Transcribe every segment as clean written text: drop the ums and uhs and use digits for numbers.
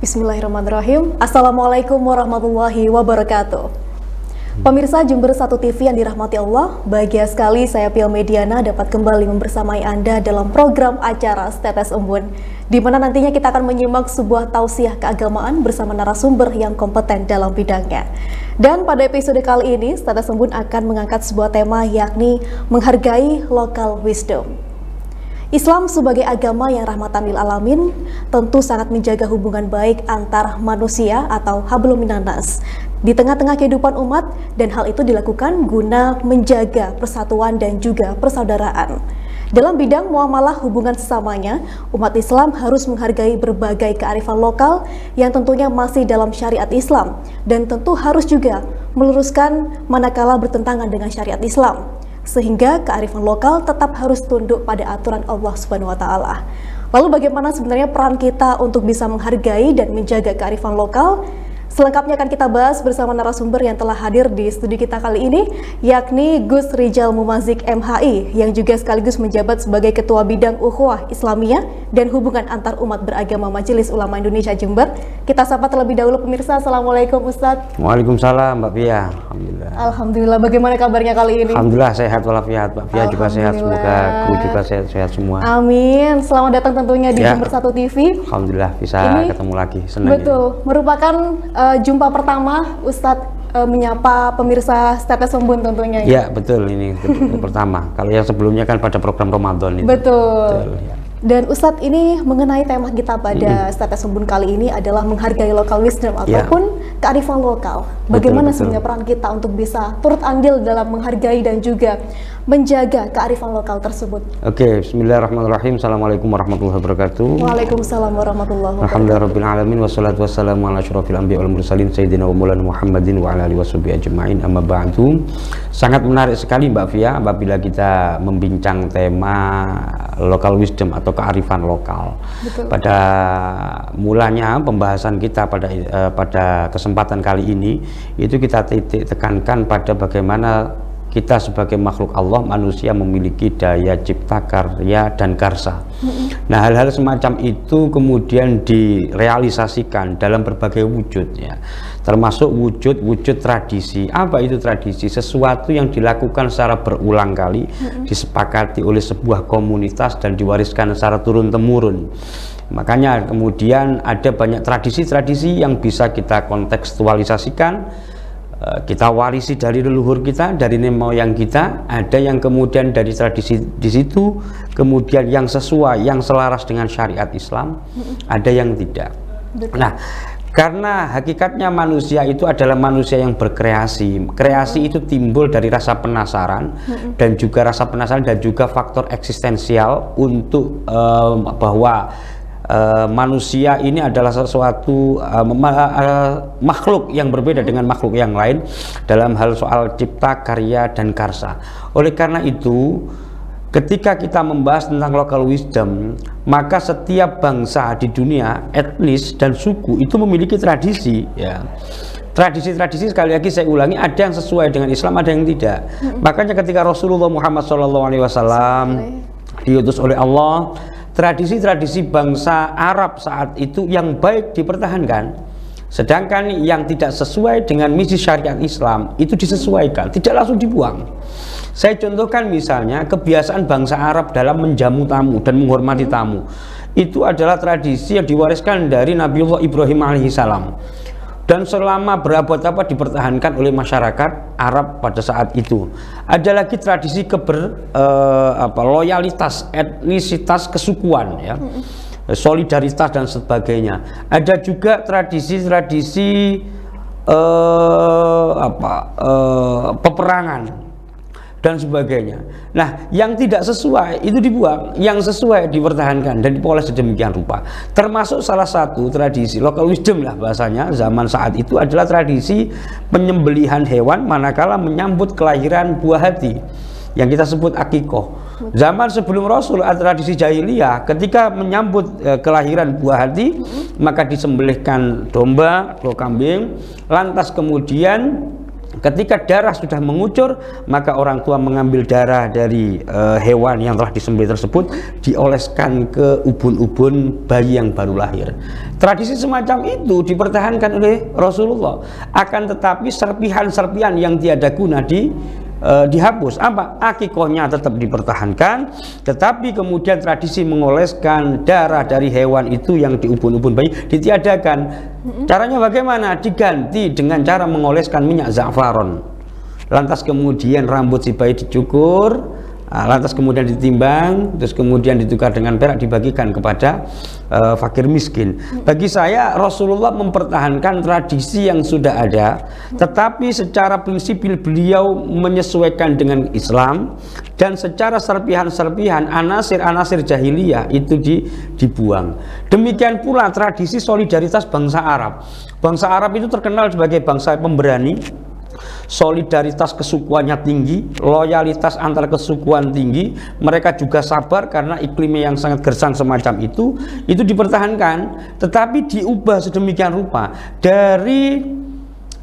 Bismillahirrahmanirrahim. Assalamualaikum warahmatullahi wabarakatuh. Pemirsa Jember 1 TV yang dirahmati Allah, bahagia sekali saya Pil Mediana dapat kembali membersamai Anda dalam program acara Setetes Embun, di mana nantinya kita akan menyimak sebuah tausiah keagamaan bersama narasumber yang kompeten dalam bidangnya. Dan pada episode kali ini, Setetes Embun akan mengangkat sebuah tema, yakni menghargai local wisdom. Islam sebagai agama yang rahmatan lil alamin tentu sangat menjaga hubungan baik antar manusia atau hablum minannas di tengah-tengah kehidupan umat, dan hal itu dilakukan guna menjaga persatuan dan juga persaudaraan. Dalam bidang muamalah hubungan sesamanya, umat Islam harus menghargai berbagai kearifan lokal yang tentunya masih dalam syariat Islam, dan tentu harus juga meluruskan manakala bertentangan dengan syariat Islam, sehingga kearifan lokal tetap harus tunduk pada aturan Allah Subhanahu wa Ta'ala. Lalu bagaimana sebenarnya peran kita untuk bisa menghargai dan menjaga kearifan lokal? Selengkapnya akan kita bahas bersama narasumber yang telah hadir di studi kita kali ini, yakni Gus Rijal Mumazik MHI, yang juga sekaligus menjabat sebagai Ketua Bidang Ukhuwah Islamiyah dan Hubungan Antar Umat Beragama Majelis Ulama Indonesia Jember. Kita sapa terlebih dahulu pemirsa. Assalamualaikum Ustadz. Waalaikumsalam Mbak Pia. Alhamdulillah. Alhamdulillah, bagaimana kabarnya kali ini? Alhamdulillah sehat walafiat. Mbak Pia juga sehat, semoga kru juga sehat semua. Amin. Selamat datang tentunya di Jember 1 TV. Alhamdulillah bisa ketemu lagi. Senang. Betul, merupakan jumpa pertama Ustadz menyapa pemirsa Setetes Embun tentunya. Ya betul, ini pertama. Kalau yang sebelumnya kan pada program Ramadan itu. Betul. Ya. Dan Ustadz, ini mengenai tema kita pada Setetes Embun kali ini adalah menghargai local wisdom ataupun kearifan lokal. Bagaimana sebenarnya peran kita untuk bisa turut andil dalam menghargai dan juga menjaga kearifan lokal tersebut? Oke, bismillahirrahmanirrahim. Assalamualaikum warahmatullahi wabarakatuh. Waalaikumsalam warahmatullahi wabarakatuh. Alhamdulillahirabbil alamin wassalatu wassalamu ala asyrofil anbiya wal mursalin sayyidina wa maulana Muhammadin wa ala alihi washabihi ajmain, amma ba'du. Sangat menarik sekali Mbak Fia apabila kita membincang tema local wisdom atau kearifan lokal. Betul. Pada mulanya pembahasan kita pada kesempatan kali ini itu kita titik tekankan pada bagaimana kita sebagai makhluk Allah, manusia memiliki daya cipta, karya, dan karsa. Nah, hal-hal semacam itu kemudian direalisasikan dalam berbagai wujud, ya, termasuk wujud tradisi. Apa itu tradisi? Sesuatu yang dilakukan secara berulang kali, disepakati oleh sebuah komunitas dan diwariskan secara turun-temurun. Makanya kemudian ada banyak tradisi-tradisi yang bisa kita kontekstualisasikan, kita warisi dari leluhur kita, dari nenek moyang kita. Ada yang kemudian dari tradisi di situ, kemudian yang sesuai, yang selaras dengan syariat Islam, ada yang tidak. Betul. Nah, karena hakikatnya manusia itu adalah manusia yang berkreasi. Kreasi itu timbul dari rasa penasaran dan juga rasa penasaran dan juga faktor eksistensial untuk bahwa manusia ini adalah sesuatu makhluk yang berbeda dengan makhluk yang lain dalam hal soal cipta, karya, dan karsa. Oleh karena itu, ketika kita membahas tentang local wisdom, maka setiap bangsa di dunia, etnis dan suku itu memiliki tradisi, ya. Tradisi-tradisi, sekali lagi saya ulangi, ada yang sesuai dengan Islam, ada yang tidak. Makanya ketika Rasulullah Muhammad SAW diutus oleh Allah, tradisi-tradisi bangsa Arab saat itu yang baik dipertahankan, sedangkan yang tidak sesuai dengan misi syariat Islam itu disesuaikan, tidak langsung dibuang. Saya contohkan misalnya kebiasaan bangsa Arab dalam menjamu tamu dan menghormati tamu. Itu adalah tradisi yang diwariskan dari Nabiullah Ibrahim alaihissalam, dan selama berabad-abad dipertahankan oleh masyarakat Arab pada saat itu. Ada lagi tradisi loyalitas, etnisitas, kesukuan, ya, solidaritas dan sebagainya. Ada juga tradisi-tradisi peperangan dan sebagainya. Nah, yang tidak sesuai itu dibuang, yang sesuai dipertahankan dan dipoles sedemikian rupa. Termasuk salah satu tradisi local wisdom lah bahasanya zaman saat itu adalah tradisi penyembelihan hewan manakala menyambut kelahiran buah hati, yang kita sebut akikoh. Zaman sebelum Rasul, tradisi jahiliyah, ketika menyambut kelahiran buah hati, maka disembelihkan domba atau kambing, lantas kemudian ketika darah sudah mengucur, maka orang tua mengambil darah dari hewan yang telah disembelih tersebut, dioleskan ke ubun-ubun bayi yang baru lahir. Tradisi semacam itu dipertahankan oleh Rasulullah. Akan tetapi serpihan-serpihan yang tiada guna dihapus. Apa? Akikohnya tetap dipertahankan, tetapi kemudian tradisi mengoleskan darah dari hewan itu yang di ubun-ubun bayi ditiadakan. Caranya bagaimana? Diganti dengan cara mengoleskan minyak za'faron. Lantas kemudian rambut si bayi dicukur, lantas kemudian ditimbang, terus kemudian ditukar dengan perak, dibagikan kepada fakir miskin. Bagi saya, Rasulullah mempertahankan tradisi yang sudah ada, tetapi secara prinsipil beliau menyesuaikan dengan Islam, dan secara serpihan-serpihan anasir-anasir jahiliyah itu dibuang. Demikian pula tradisi solidaritas bangsa Arab. Bangsa Arab itu terkenal sebagai bangsa pemberani, solidaritas kesukuannya tinggi, loyalitas antar kesukuan tinggi. Mereka juga sabar karena iklimnya yang sangat gersang semacam itu dipertahankan, tetapi diubah sedemikian rupa. Dari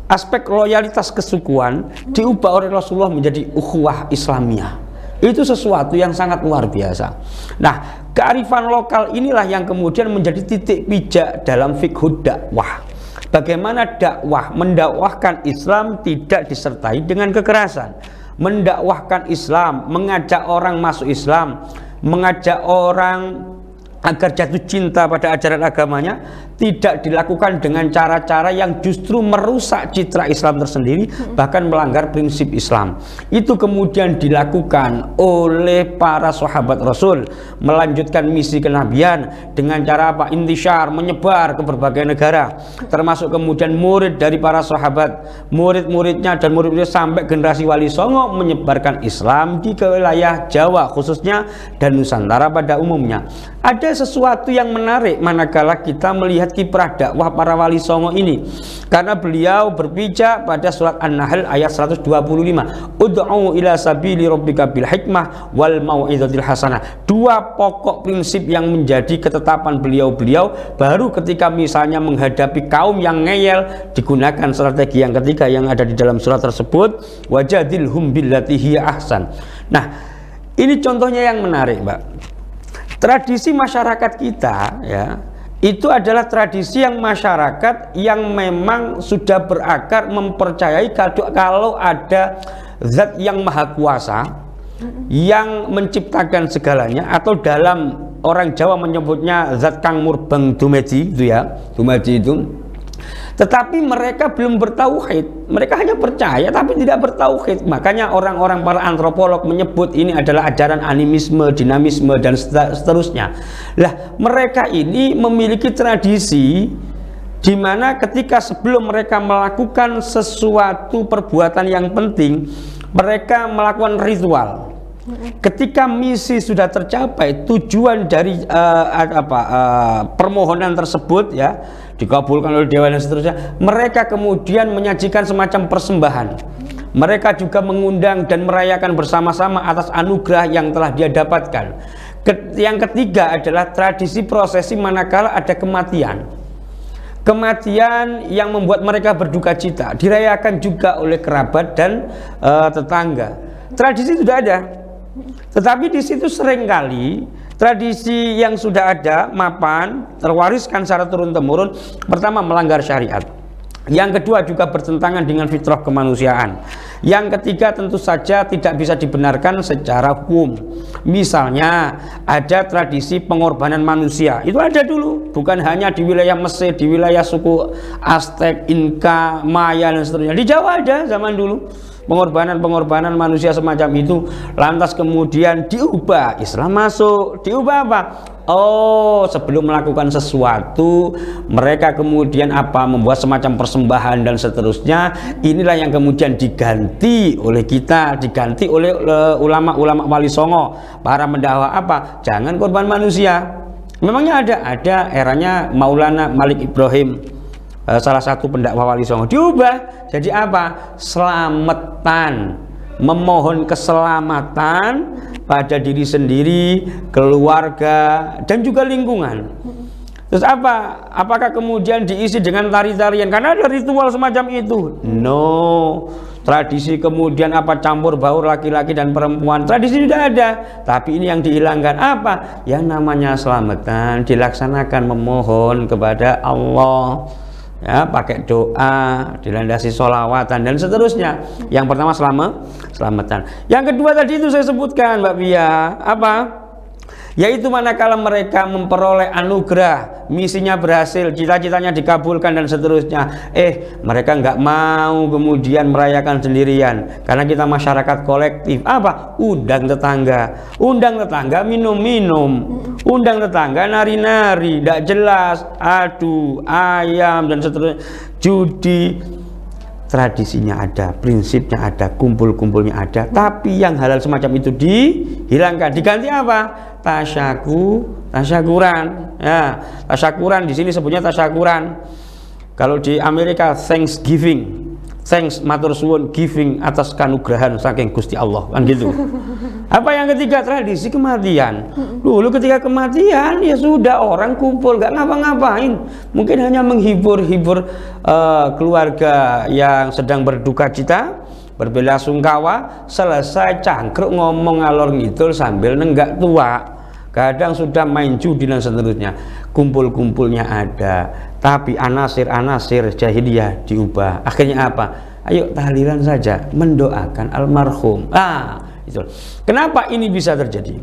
aspek loyalitas kesukuan diubah oleh Rasulullah menjadi ukhuwah Islamiyah. Itu sesuatu yang sangat luar biasa. Nah, kearifan lokal inilah yang kemudian menjadi titik pijak dalam fiqhud dakwah. Bagaimana dakwah, mendakwahkan Islam tidak disertai dengan kekerasan. Mendakwahkan Islam, mengajak orang masuk Islam, mengajak orang agar jatuh cinta pada ajaran agamanya, tidak dilakukan dengan cara-cara yang justru merusak citra Islam tersendiri, bahkan melanggar prinsip Islam. Itu kemudian dilakukan oleh para sahabat Rasul, melanjutkan misi kenabian dengan cara apa? Intisyar, menyebar ke berbagai negara, termasuk kemudian murid dari para sahabat, murid-muridnya dan murid-muridnya sampai generasi Wali Songo menyebarkan Islam di wilayah Jawa khususnya dan Nusantara pada umumnya. Ada sesuatu yang menarik manakala kita melihat kiprah dakwah para Wali Songo ini, karena beliau berpijak pada surat An-Nahl ayat 125, ud'u ila sabili rabbika bil hikmah wal mau'izatil hasanah. Dua pokok prinsip yang menjadi ketetapan beliau-beliau, baru ketika misalnya menghadapi kaum yang ngeyel digunakan strategi yang ketiga yang ada di dalam surat tersebut, wajadilhum billati hiya ahsan. Nah, ini contohnya yang menarik, Mbak. Tradisi masyarakat kita ya, itu adalah tradisi yang masyarakat yang memang sudah berakar mempercayai kalau ada zat yang maha kuasa yang menciptakan segalanya, atau dalam orang Jawa menyebutnya zat kang murbeng dumedi itu ya, dumedi itu. Tetapi mereka belum bertauhid, mereka hanya percaya tapi tidak bertauhid. Makanya orang-orang para antropolog menyebut ini adalah ajaran animisme, dinamisme dan seterusnya. Lah, mereka ini memiliki tradisi di mana ketika sebelum mereka melakukan sesuatu perbuatan yang penting, mereka melakukan ritual. Ketika misi sudah tercapai, tujuan dari permohonan tersebut ya dikabulkan oleh dewa dan seterusnya, mereka kemudian menyajikan semacam persembahan. Mereka juga mengundang dan merayakan bersama-sama atas anugerah yang telah dia dapatkan. Yang ketiga adalah tradisi prosesi manakala ada kematian. Kematian yang membuat mereka berduka cita, dirayakan juga oleh kerabat dan tetangga. Tradisi sudah ada, tetapi di situ seringkali tradisi yang sudah ada mapan terwariskan secara turun-temurun, pertama melanggar syariat, yang kedua juga bertentangan dengan fitrah kemanusiaan, yang ketiga tentu saja tidak bisa dibenarkan secara hukum. Misalnya ada tradisi pengorbanan manusia, itu ada dulu, bukan hanya di wilayah Mesir, di wilayah suku Aztek, Inka, Maya dan seterusnya. Di Jawa ada zaman dulu pengorbanan manusia semacam itu. Lantas kemudian diubah, Islam masuk, diubah apa? Oh, sebelum melakukan sesuatu mereka kemudian membuat semacam persembahan dan seterusnya. Inilah yang kemudian diganti oleh kita, diganti oleh ulama-ulama Wali Songo, para mendakwah jangan korban manusia. Memangnya ada eranya Maulana Malik Ibrahim, salah satu pendakwah Wali Songo, diubah jadi selamatan, memohon keselamatan pada diri sendiri, keluarga dan juga lingkungan. Terus apakah kemudian diisi dengan tari-tarian karena ada ritual semacam itu? No, tradisi kemudian apa campur baur laki-laki dan perempuan, tradisi sudah ada, tapi ini yang dihilangkan apa? Yang namanya selamatan dilaksanakan memohon kepada Allah, ya, pakai doa, dilandasi sholawatan dan seterusnya. Yang pertama selamatan. Yang kedua tadi itu saya sebutkan Mbak Pia, apa? Yaitu manakala mereka memperoleh anugerah, misinya berhasil, cita-citanya dikabulkan dan seterusnya, mereka nggak mau kemudian merayakan sendirian, karena kita masyarakat kolektif. Apa? Undang tetangga minum-minum, undang tetangga nari-nari, tidak jelas, adu ayam dan seterusnya, judi. Tradisinya ada, prinsipnya ada, kumpul-kumpulnya ada, tapi yang halal semacam itu dihilangkan. Diganti apa? Tasyakuran. Ya, tasyakuran di sini sebutnya tasyakuran. Kalau di Amerika Thanksgiving, thanks matur suwun, giving atas kanugrahan saking Gusti Allah, kan gitu. Apa yang ketiga? Tradisi kematian. Dulu ketika kematian ya sudah, orang kumpul nggak ngapa-ngapain, mungkin hanya menghibur keluarga yang sedang berduka cita, berbelasungkawa, selesai cangkruk ngomong ngalor ngidul sambil nenggak tua. Kadang sudah main judi dan seterusnya. Kumpul-kumpulnya ada, tapi anasir-anasir jahiliyah diubah. Akhirnya apa? Ayo tahlilan saja, mendoakan almarhum. Itu. Kenapa ini bisa terjadi?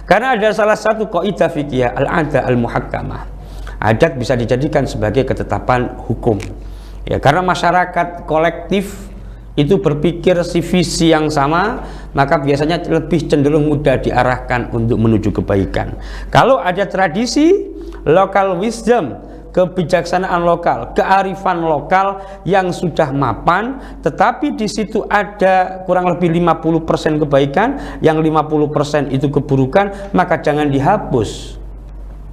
Karena ada salah satu kaidah fikih, al-'adah al-muhakkamah. Adat bisa dijadikan sebagai ketetapan hukum. Ya, karena masyarakat kolektif itu berpikir visi yang sama, maka biasanya lebih cenderung mudah diarahkan untuk menuju kebaikan. Kalau ada tradisi, local wisdom, kebijaksanaan lokal, kearifan lokal yang sudah mapan, tetapi di situ ada kurang lebih 50% kebaikan, yang 50% itu keburukan, maka jangan dihapus.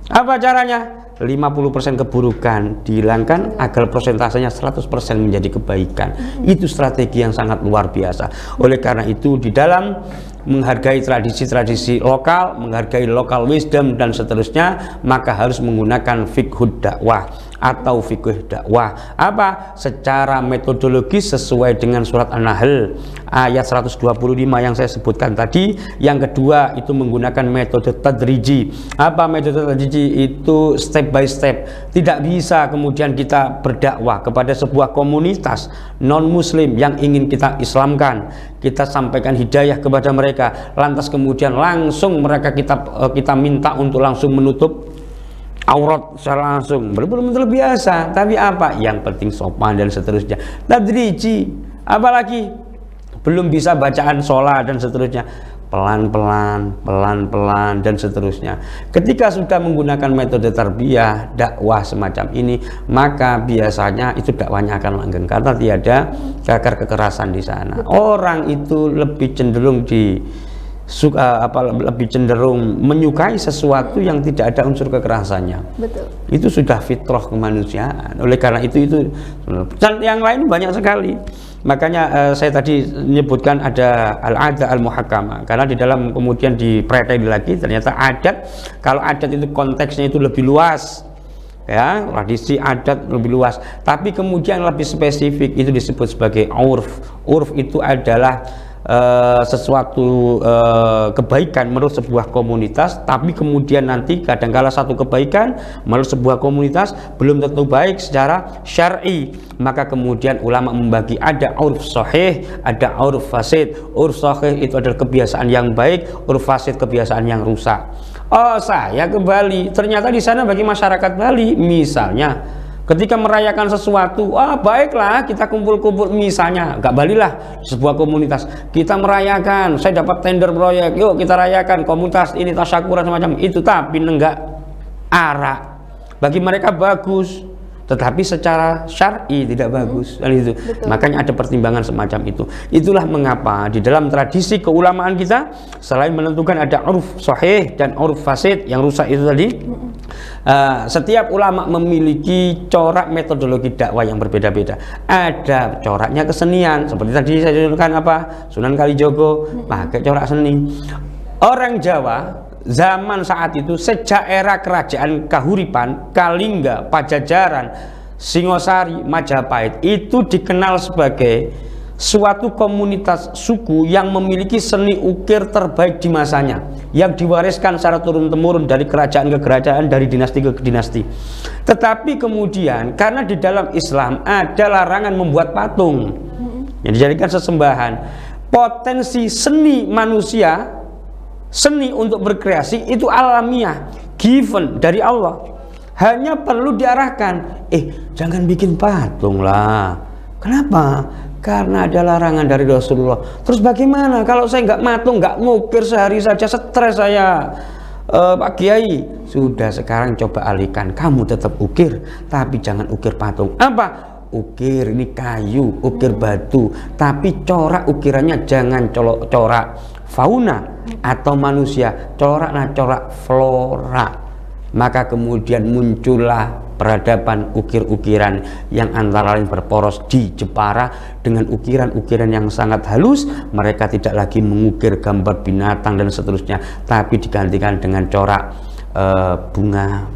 Apa caranya? 50% keburukan dihilangkan agar persentasenya 100% menjadi kebaikan. Itu strategi yang sangat luar biasa. Oleh karena itu, di dalam menghargai tradisi-tradisi lokal, menghargai local wisdom dan seterusnya, maka harus menggunakan fiqhud dakwah atau fikih dakwah. Apa? Secara metodologis sesuai dengan surat An-Nahl ayat 125 yang saya sebutkan tadi. Yang kedua itu menggunakan metode tadriji. Apa metode tadriji? Itu step by step. Tidak bisa kemudian kita berdakwah kepada sebuah komunitas non muslim yang ingin kita islamkan, kita sampaikan hidayah kepada mereka, lantas kemudian langsung mereka kita minta untuk langsung menutup aurat secara langsung, benar-benar biasa. Tapi apa? Yang penting sopan dan seterusnya. Tadriji, apalagi belum bisa bacaan sholat dan seterusnya, pelan-pelan dan seterusnya. Ketika sudah menggunakan metode tarbiyah, dakwah semacam ini, maka biasanya itu dakwahnya akan langgeng karena tiada akar kekerasan di sana. Orang itu lebih cenderung lebih cenderung menyukai sesuatu yang tidak ada unsur kekerasannya. Betul. Itu sudah fitrah kemanusiaan. Oleh karena itu dan yang lain banyak sekali. Makanya saya tadi menyebutkan ada al-'adah al-muhakkamah, karena di dalam kemudian dipreteli lagi ternyata adat, kalau adat itu konteksnya itu lebih luas, ya, tradisi adat lebih luas, tapi kemudian lebih spesifik itu disebut sebagai urf. Urf itu adalah sesuatu kebaikan menurut sebuah komunitas, tapi kemudian nanti kadangkala satu kebaikan menurut sebuah komunitas belum tentu baik secara syar'i, maka kemudian ulama membagi ada urf sahih, ada urf fasid. Urf sahih itu adalah kebiasaan yang baik, urf fasid kebiasaan yang rusak. Oh, saya ke Bali, ternyata di sana bagi masyarakat Bali misalnya ketika merayakan sesuatu, baiklah kita kumpul-kumpul, misalnya gak Bali lah, sebuah komunitas, kita merayakan, saya dapat tender proyek, yuk kita rayakan komunitas ini tasyakuran semacam itu, tapi nenggak arak, bagi mereka bagus, tetapi secara syar'i tidak bagus. Dan itu makanya ada pertimbangan semacam itu. Itulah mengapa di dalam tradisi keulamaan kita, selain menentukan ada uruf sahih dan uruf fasid yang rusak itu tadi, setiap ulama memiliki corak metodologi dakwah yang berbeda-beda. Ada coraknya kesenian, seperti tadi saya tunjukkan Sunan Kalijogo pakai corak seni. Orang Jawa zaman saat itu, sejak era kerajaan Kahuripan, Kalingga, Pajajaran, Singosari, Majapahit, itu dikenal sebagai suatu komunitas suku yang memiliki seni ukir terbaik di masanya, yang diwariskan secara turun-temurun dari kerajaan ke kerajaan, dari dinasti ke dinasti. Tetapi kemudian karena di dalam Islam ada larangan membuat patung yang dijadikan sesembahan, potensi seni manusia, seni untuk berkreasi itu alamiah, given dari Allah. Hanya perlu diarahkan, jangan bikin patung lah. Kenapa? Karena ada larangan dari Rasulullah. Terus bagaimana kalau saya nggak matung, nggak ngukir sehari saja, stres saya, Pak Kiai? Sudah, sekarang coba alihkan, kamu tetap ukir, tapi jangan ukir patung. Apa? Ukir ini kayu, ukir batu, tapi corak ukirannya jangan corak fauna atau manusia, corak flora. Maka kemudian muncullah peradaban ukir-ukiran yang antara lain berporos di Jepara dengan ukiran-ukiran yang sangat halus. Mereka tidak lagi mengukir gambar binatang dan seterusnya, tapi digantikan dengan corak bunga.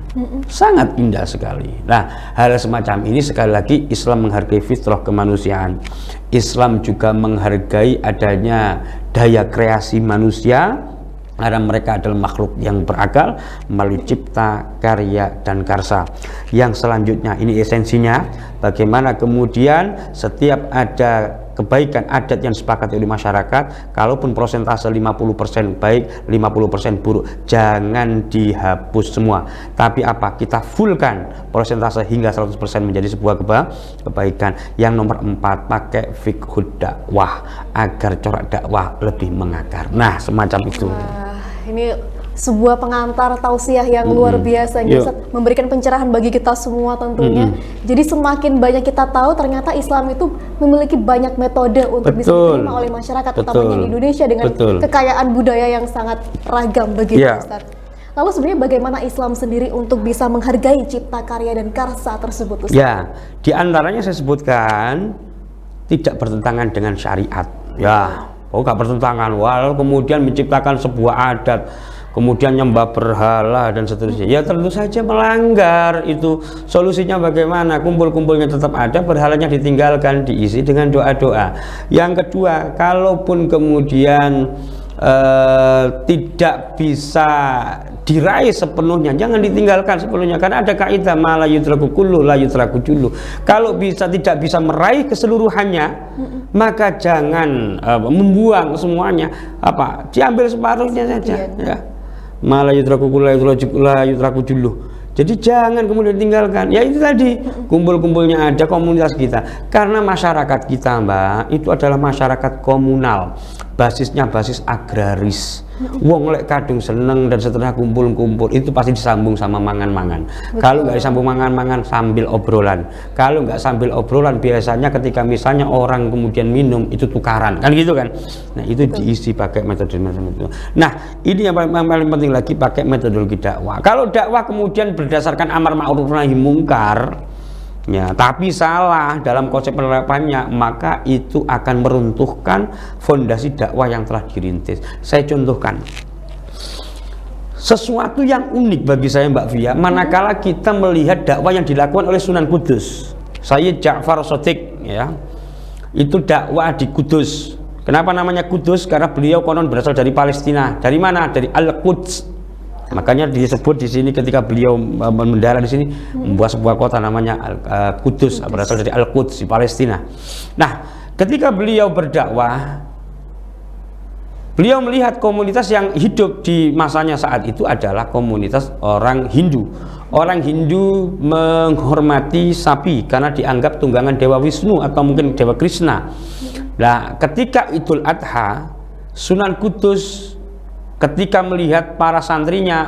Sangat indah sekali. Nah, hal semacam ini sekali lagi Islam menghargai fitrah kemanusiaan. Islam juga menghargai adanya daya kreasi manusia, karena mereka adalah makhluk yang berakal melalui cipta, karya, dan karsa. Yang selanjutnya, ini esensinya, bagaimana kemudian setiap ada kebaikan adat yang disepakati oleh masyarakat, kalaupun persentase 50% baik, 50% buruk, jangan dihapus semua. Tapi apa? Kita fullkan persentase hingga 100% menjadi sebuah kebaikan. Yang nomor 4, pakai fiqhud dakwah agar corak dakwah lebih mengakar. Nah, semacam itu. Ini sebuah pengantar tausiah yang luar biasa, Ustaz, memberikan pencerahan bagi kita semua tentunya. Jadi semakin banyak kita tahu ternyata Islam itu memiliki banyak metode untuk bisa diterima oleh masyarakat, utamanya di Indonesia dengan kekayaan budaya yang sangat ragam begitu, Ustaz. Lalu sebenarnya bagaimana Islam sendiri untuk bisa menghargai cipta karya dan karsa tersebut, Ustaz? Ya, di antaranya saya sebutkan tidak bertentangan dengan syariat. Ya, nggak bertentangan. Walau kemudian menciptakan sebuah adat, kemudian nyembah berhala dan seterusnya, ya tentu saja melanggar itu. Solusinya bagaimana? Kumpul-kumpulnya tetap ada, berhalanya ditinggalkan, diisi dengan doa-doa. Yang kedua, kalaupun kemudian tidak bisa diraih sepenuhnya, jangan ditinggalkan sepenuhnya, karena ada kaidah ma la yudraku kullu la yudraku jullu. Kalau tidak bisa meraih keseluruhannya, maka jangan membuang semuanya, diambil separuhnya saja, ya. Ma la yudraku kullu la yudraku jullu. Jadi jangan kemudian tinggalkan. Ya itu tadi, kumpul-kumpulnya ada, komunitas kita. Karena masyarakat kita, Mbak, itu adalah masyarakat komunal. Basisnya basis agraris. Wong lek kadung seneng dan setelah kumpul-kumpul itu pasti disambung sama mangan-mangan. Kalau nggak disambung mangan-mangan, sambil obrolan. Kalau nggak sambil obrolan, biasanya ketika misalnya orang kemudian minum itu tukaran, kan gitu kan. Nah itu diisi pakai metode itu. Nah ini yang paling penting lagi, pakai metodologi dakwah. Kalau dakwah kemudian berdasarkan amar ma'ruf nahi mungkar, ya, tapi salah dalam konsep penerapannya, maka itu akan meruntuhkan fondasi dakwah yang telah dirintis. Saya contohkan sesuatu yang unik bagi saya, Mbak Via, manakala kita melihat dakwah yang dilakukan oleh Sunan Kudus, Sayyid Ja'far Shadiq, ya, itu dakwah di Kudus. Kenapa namanya Kudus? Karena beliau konon berasal dari Palestina. Dari mana? Dari Al-Quds. Makanya disebut di sini ketika beliau mendarat di sini, membuat sebuah kota namanya Kudus, berasal dari Al-Quds di Palestina. Nah, ketika beliau berdakwah, beliau melihat komunitas yang hidup di masanya saat itu adalah komunitas orang Hindu. Orang Hindu menghormati sapi karena dianggap tunggangan Dewa Wisnu atau mungkin Dewa Krishna. Nah, ketika Idul Adha, Sunan Kudus ketika melihat para santrinya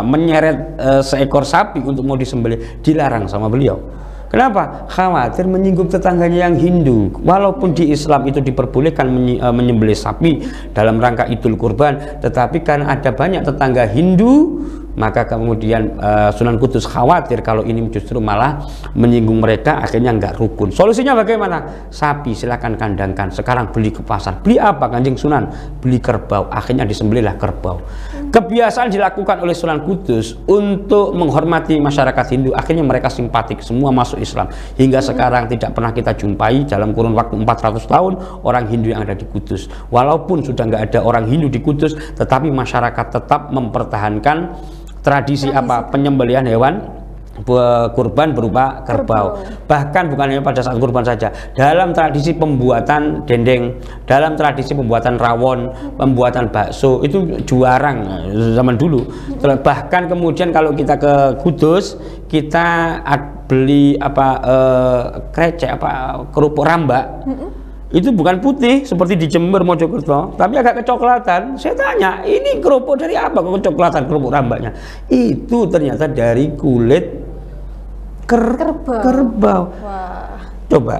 menyeret seekor sapi untuk mau disembelih, dilarang sama beliau. Kenapa? Khawatir menyinggung tetangganya yang Hindu. Walaupun di Islam itu diperbolehkan menyembelih sapi dalam rangka Idul Kurban, tetapi karena ada banyak tetangga Hindu maka kemudian Sunan Kudus khawatir kalau ini justru malah menyinggung mereka, akhirnya nggak rukun. Solusinya bagaimana? Sapi silakan kandangkan, sekarang beli ke pasar. Beli apa Kanjeng Sunan? Beli kerbau. Akhirnya disembelihlah kerbau. Kebiasaan dilakukan oleh Sunan Kudus untuk menghormati masyarakat Hindu, akhirnya mereka simpatik, semua masuk Islam. Hingga sekarang tidak pernah kita jumpai dalam kurun waktu 400 tahun orang Hindu yang ada di Kudus. Walaupun sudah nggak ada orang Hindu di Kudus, tetapi masyarakat tetap mempertahankan tradisi apa? Penyembelihan hewan kurban berupa kerbau. Bahkan bukan hanya pada saat kurban saja, dalam tradisi pembuatan dendeng, dalam tradisi pembuatan rawon, pembuatan bakso itu juarang zaman dulu. Bahkan kemudian kalau kita ke Kudus, kita beli krecek kerupuk rambak. Itu bukan putih seperti di Jember, Mojokerto, tapi agak kecoklatan. Saya tanya, ini kerupuk dari apa kok kecoklatan kerupuk rambaknya? Itu ternyata dari kulit kerbau. Wah. Coba,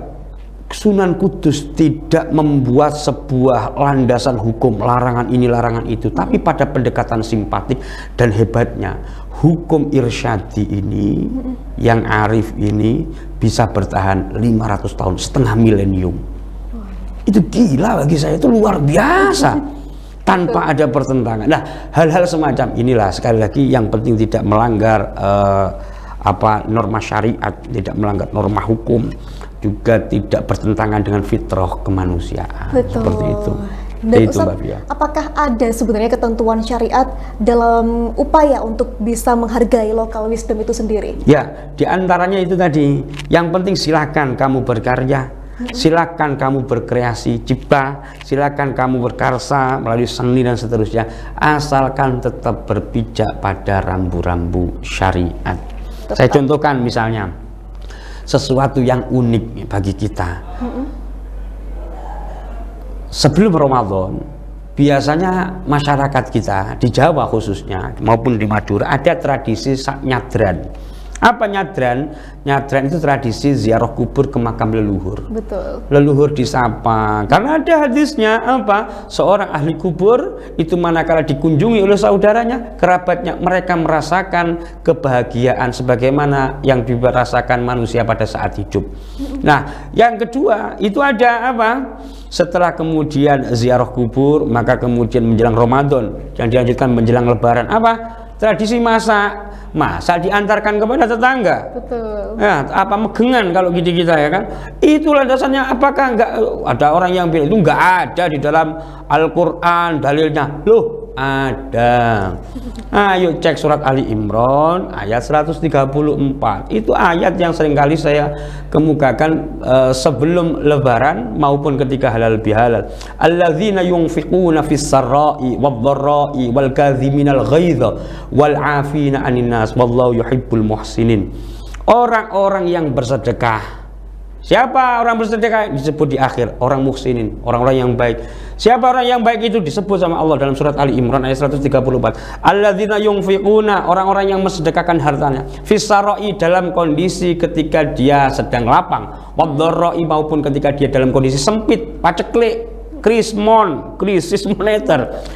Sunan Kudus tidak membuat sebuah landasan hukum larangan ini larangan itu, tapi pada pendekatan simpatik dan hebatnya hukum irsyadi ini yang arif ini bisa bertahan 500 tahun, setengah milenium. Itu gila bagi saya, itu luar biasa tanpa ada pertentangan. Nah, hal-hal semacam inilah sekali lagi yang penting tidak melanggar norma syariat, tidak melanggar norma hukum, juga tidak bertentangan dengan fitrah kemanusiaan. Betul. Seperti itu. Dan itu, Ustaz, apakah ada sebenarnya ketentuan syariat dalam upaya untuk bisa menghargai lokal wisdom itu sendiri? Ya, diantaranya itu tadi. Yang penting silakan kamu berkarya, silakan kamu berkreasi cipta, silakan kamu berkarsa melalui seni dan seterusnya, asalkan tetap berpijak pada rambu-rambu syariat. Saya contohkan misalnya sesuatu yang unik bagi kita. Sebelum Ramadan, biasanya masyarakat kita di Jawa khususnya maupun di Madura ada tradisi nyadran. Apa nyadran? Nyadran itu tradisi ziarah kubur ke makam leluhur. Betul. Leluhur disapa. Karena ada hadisnya apa? Seorang ahli kubur itu manakala dikunjungi oleh saudaranya, kerabatnya, mereka merasakan kebahagiaan sebagaimana yang dirasakan manusia pada saat hidup. Nah, yang kedua itu ada apa? Setelah kemudian ziarah kubur, maka kemudian menjelang Ramadan, yang dilanjutkan menjelang Lebaran, apa? Tradisi masak diantarkan kepada tetangga. Betul. Ya, apa megengan kalau gitu kita ya kan? Itu landasannya apakah enggak ada orang yang bilang itu enggak ada di dalam Al-Qur'an dalilnya? Loh, ada. Ayo cek surat Ali Imran ayat 134. Itu ayat yang seringkali saya kemukakan sebelum lebaran maupun ketika halal bihalal. Alladzina yunfiquna fis sarra'i wadh-dharra'i wal kadhiminal ghaidha wal 'afina 'anil nas wallahu yuhibbul muhsinin. Orang-orang yang bersedekah. Siapa orang bersedekah? Disebut di akhir, orang muhsinin, orang-orang yang baik. Siapa orang yang baik itu disebut sama Allah dalam surat Ali Imran ayat 134. Alladzina yunfiquna, orang-orang yang mensedekahkan hartanya, fisaroi, dalam kondisi ketika dia sedang lapang, wadharroi, maupun ketika dia dalam kondisi sempit, paceklik, krisis moneter.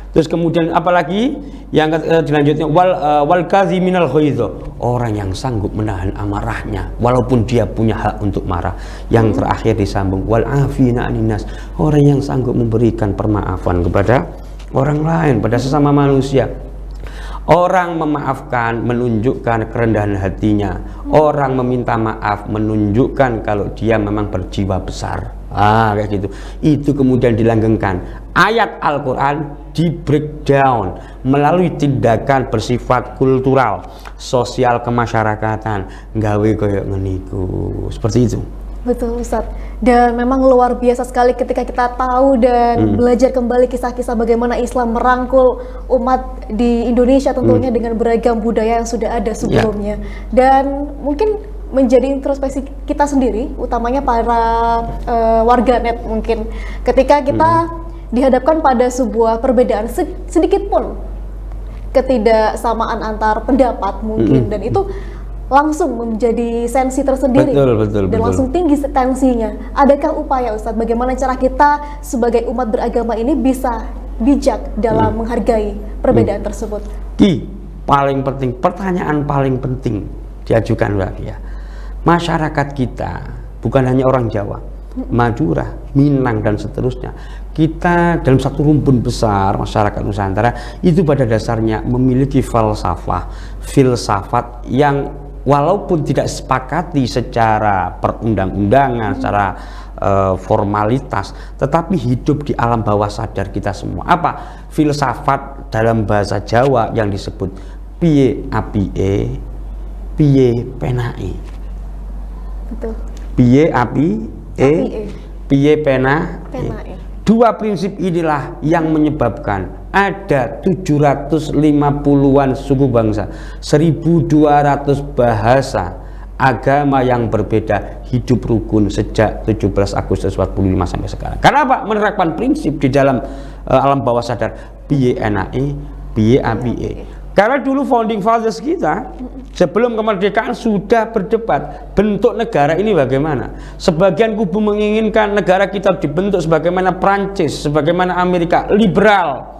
Terus kemudian apalagi yang dilanjutnya wal kadhiminal ghaidha, orang yang sanggup menahan amarahnya walaupun dia punya hak untuk marah. Yang terakhir disambung wal afina anin nas, orang yang sanggup memberikan permaafan kepada orang lain, pada sesama manusia. Orang memaafkan menunjukkan kerendahan hatinya. Orang meminta maaf menunjukkan kalau dia memang berjiwa besar. Kayak gitu. Itu kemudian dilanggengkan. Ayat Al-Quran di breakdown melalui tindakan bersifat kultural, sosial, kemasyarakatan, gawe koyok ngeniku. Seperti itu. Betul Ustaz. Dan memang luar biasa sekali ketika kita tahu dan belajar kembali kisah-kisah bagaimana Islam merangkul umat di Indonesia tentunya dengan beragam budaya yang sudah ada sebelumnya. Dan mungkin menjadi introspeksi kita sendiri, utamanya para warganet mungkin, ketika kita dihadapkan pada sebuah perbedaan sedikit pun ketidaksamaan antar pendapat mungkin, dan itu langsung menjadi sensi tersendiri. Betul. Langsung tinggi tensinya. Adakah upaya Ustadz bagaimana cara kita sebagai umat beragama ini bisa bijak dalam menghargai perbedaan tersebut? paling penting, pertanyaan paling penting diajukan Mbak Fia. Masyarakat kita, bukan hanya orang Jawa, Madura, Minang dan seterusnya, kita dalam satu rumpun besar masyarakat Nusantara itu pada dasarnya memiliki filsafat yang walaupun tidak sepakati secara perundang-undangan, secara formalitas, tetapi hidup di alam bawah sadar kita semua. Apa filsafat dalam bahasa Jawa yang disebut piye apike, piye penake? Betul. Piye apike, piye penake. Dua prinsip inilah yang menyebabkan ada 750-an suku bangsa, 1200 bahasa, agama yang berbeda hidup rukun sejak 17 Agustus 45 sampai sekarang. Karena apa? Menerapkan prinsip di dalam alam bawah sadar piye enake, piye apike. Karena dulu founding fathers kita sebelum kemerdekaan sudah berdebat bentuk negara ini bagaimana. Sebagian kubu menginginkan negara kita dibentuk sebagaimana Prancis, sebagaimana Amerika, liberal,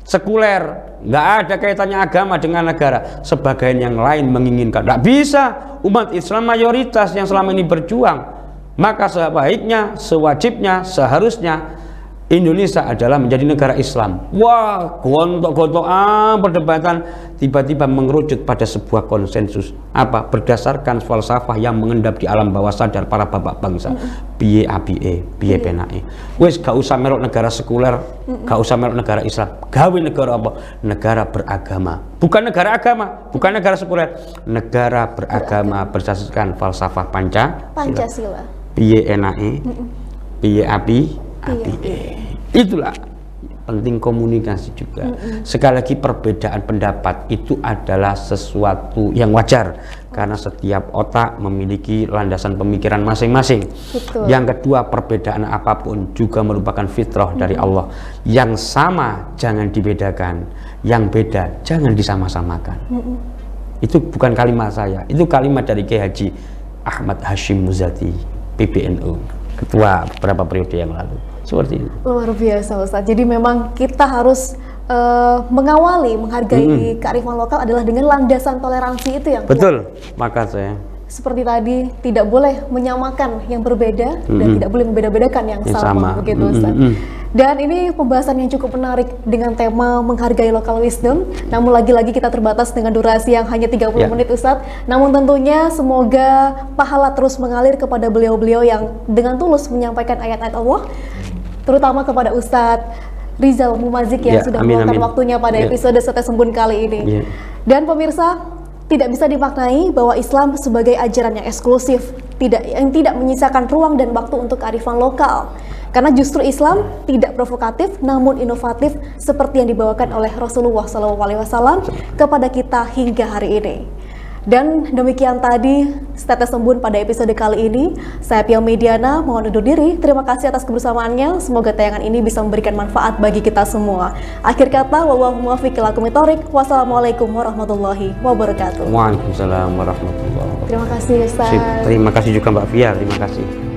sekuler, nggak ada kaitannya agama dengan negara. Sebagian yang lain menginginkan nggak bisa, umat Islam mayoritas yang selama ini berjuang, maka sebaiknya, sewajibnya, seharusnya Indonesia adalah menjadi negara Islam. Wah, gontok-gontokan perdebatan tiba-tiba mengerucut pada sebuah konsensus. Apa? Berdasarkan falsafah yang mengendap di alam bawah sadar para bapak bangsa. Piye apike, piye penake. Wis gak usah melok negara sekuler, gak usah melok negara Islam. Gawe negara apa? Negara beragama. Bukan negara agama, bukan negara sekuler. Negara beragama berdasarkan falsafah Pancasila. Piye enake, piye apike. Itulah penting komunikasi juga. Sekali lagi perbedaan pendapat itu adalah sesuatu yang wajar karena setiap otak memiliki landasan pemikiran masing-masing. Yang kedua, perbedaan apapun juga merupakan fitrah dari Allah. Yang sama jangan dibedakan, yang beda jangan disama-samakan. Itu bukan kalimat saya, itu kalimat dari Kiai Haji Ahmad Hashim Muzadi, PBNU, ketua beberapa periode yang lalu. Seperti itu. Luar biasa Ustaz. Jadi memang kita harus mengawali, menghargai kearifan lokal adalah dengan landasan toleransi itu yang betul. Maka saya seperti tadi tidak boleh menyamakan yang berbeda dan tidak boleh membeda-bedakan yang sama. Begitu Ustaz. Dan ini pembahasan yang cukup menarik dengan tema menghargai local wisdom. Namun lagi-lagi kita terbatas dengan durasi yang hanya 30 menit Ustaz. Namun tentunya semoga pahala terus mengalir kepada beliau-beliau yang dengan tulus menyampaikan ayat-ayat Allah, terutama kepada Ustadz Rizal Mumazik yang sudah meluangkan waktunya pada episode Setes Embun kali ini. Dan pemirsa, tidak bisa dimaknai bahwa Islam sebagai ajaran yang eksklusif, yang tidak menyisakan ruang dan waktu untuk kearifan lokal. Karena justru Islam tidak provokatif namun inovatif seperti yang dibawakan oleh Rasulullah SAW kepada kita hingga hari ini. Dan demikian tadi Setes Embun pada episode kali ini. Saya Pia Mediana mohon undur diri. Terima kasih atas kebersamaannya. Semoga tayangan ini bisa memberikan manfaat bagi kita semua. Akhir kata, wallahu muwaffiq ila aqwamit thoriq. Wassalamualaikum warahmatullahi wabarakatuh. Waalaikumsalam warahmatullahi wabarakatuh. Terima kasih Ustaz. Terima kasih juga Mbak Fia. Terima kasih.